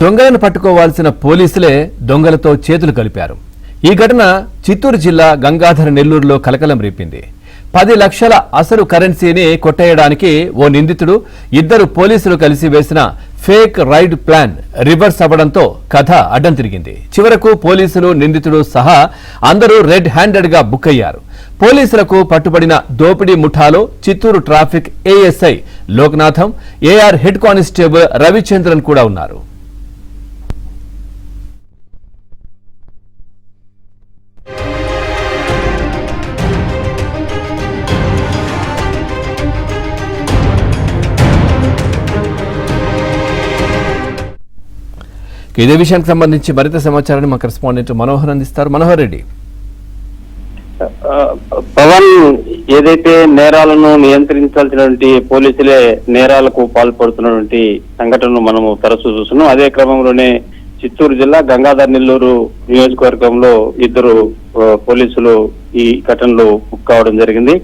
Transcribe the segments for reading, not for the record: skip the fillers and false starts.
దొంగలను పట్టుకోవాల్సిన పోలీసులే దొంగలతో చేతులు కలిపారు. ఈ ఘటన చిత్తూరు జిల్లా గంగాధర నెల్లూరులో కలకలం రేపింది. 10 లక్షల అసలు కరెన్సీని కొట్టేయడానికి ఓ నిందితుడు, 2 పోలీసులు కలిసి వేసిన ఫేక్ రైడ్ ప్లాన్ రివర్స్ అవ్వడంతో కథ అడ్డం తిరిగింది. చివరకు పోలీసులు, నిందితుడు సహా అందరూ రెడ్ హ్యాండెడ్ గా బుక్ అయ్యారు. పోలీసులకు పట్టుబడిన దోపిడీ ముఠాలో Chittoor traffic ASI Loknatham, AR head constable Ravichandran కూడా ఉన్నారు. ఇదే విషయానికి సంబంధించి మరింత సమాచారాన్ని మా కరెస్పాండెంట్ మనోహర్ అందిస్తారు. మనోహర్ రెడ్డి, పవన్, ఏదైతే నేరాలను నియంత్రించాల్సినటువంటి పోలీసులే నేరాలకు పాల్పడుతున్నటువంటి సంఘటనను మనము తరచూ చూస్తున్నాం. అదే క్రమంలోనే చిత్తూరు జిల్లా గంగాధర నెల్లూరు నియోజకవర్గంలో 2 పోలీసులు ఈ ఘటనలో బుక్ కావడం జరిగింది.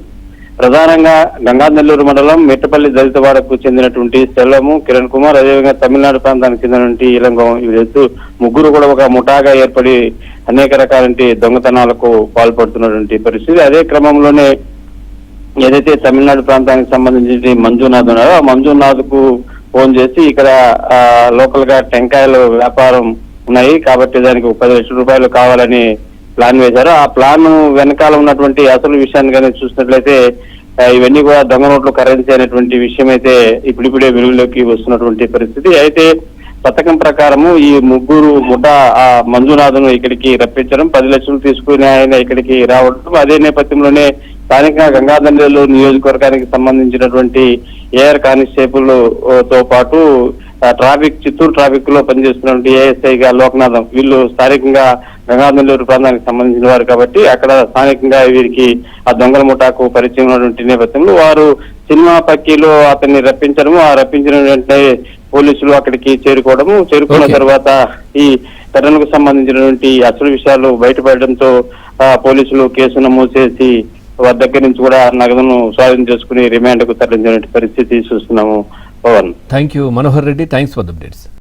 ప్రధానంగా గంగాధర నెల్లూరు మండలం మెట్టపల్లి దళితవాడకు చెందినటువంటి సెల్లము, కిరణ్ కుమార్, అదేవిధంగా తమిళనాడు ప్రాంతానికి చెందినటువంటి ఇలంగం, వీరు ముగ్గురు కూడా ఒక ముఠాగా ఏర్పడి అనేక రకాలంటి దొంగతనాలకు పాల్పడుతున్నటువంటి పరిస్థితి. అదే క్రమంలోనే ఏదైతే తమిళనాడు ప్రాంతానికి సంబంధించి మంజునాథ్ ఉన్నారో ఆ మంజునాథ్ కు ఫోన్ చేసి ఇక్కడ లోకల్ గా టెంకాయలు వ్యాపారం ఉన్నాయి కాబట్టి దానికి 10 లక్షల రూపాయలు కావాలని ప్లాన్ వేశారు. ఆ ప్లాన్ వెనకాల ఉన్నటువంటి అసలు విషయాన్ని కానీ చూసినట్లయితే ఇవన్నీ కూడా దొంగ నోట్లు కరెన్సీ అనేటువంటి విషయం అయితే ఇప్పుడిప్పుడే వెలుగులోకి వస్తున్నటువంటి పరిస్థితి. అయితే పథకం ప్రకారము ఈ ముగ్గురు ముఠా ఆ మంజునాథ్ను ఇక్కడికి రప్పించడం, 10 లక్షలు తీసుకుని ఆయన ఇక్కడికి రావడం, అదే నేపథ్యంలోనే స్థానికంగా గంగాధర నెల్లూరు నియోజకవర్గానికి సంబంధించినటువంటి ఏఆర్ కానిస్టేబుల్ తో పాటు చిత్తూరు ట్రాఫిక్ లో పనిచేస్తున్నటువంటి ఏఎస్ఐగా లోక్నాథం, వీళ్ళు స్థానికంగా గంగాధర నెల్లూరు ప్రాంతానికి సంబంధించిన వారు కాబట్టి అక్కడ స్థానికంగా వీరికి ఆ దొంగల ముఠాకు పరిచయం ఉన్నటువంటి నేపథ్యంలో వారు సినిమా పక్కీలో అతన్ని రప్పించడము, ఆ రప్పించిన వెంటనే పోలీసులు అక్కడికి చేరుకున్న తర్వాత ఈ ఘటనకు సంబంధించినటువంటి అసలు విషయాలు బయటపడడంతో పోలీసులు కేసు నమోదు చేసి వారి దగ్గర నుంచి కూడా నగదును స్వాధీనం చేసుకుని రిమాండ్ కు తరలించిన పరిస్థితి చూస్తున్నాము. Pavan, thank you Manohar Reddy, thanks for the updates.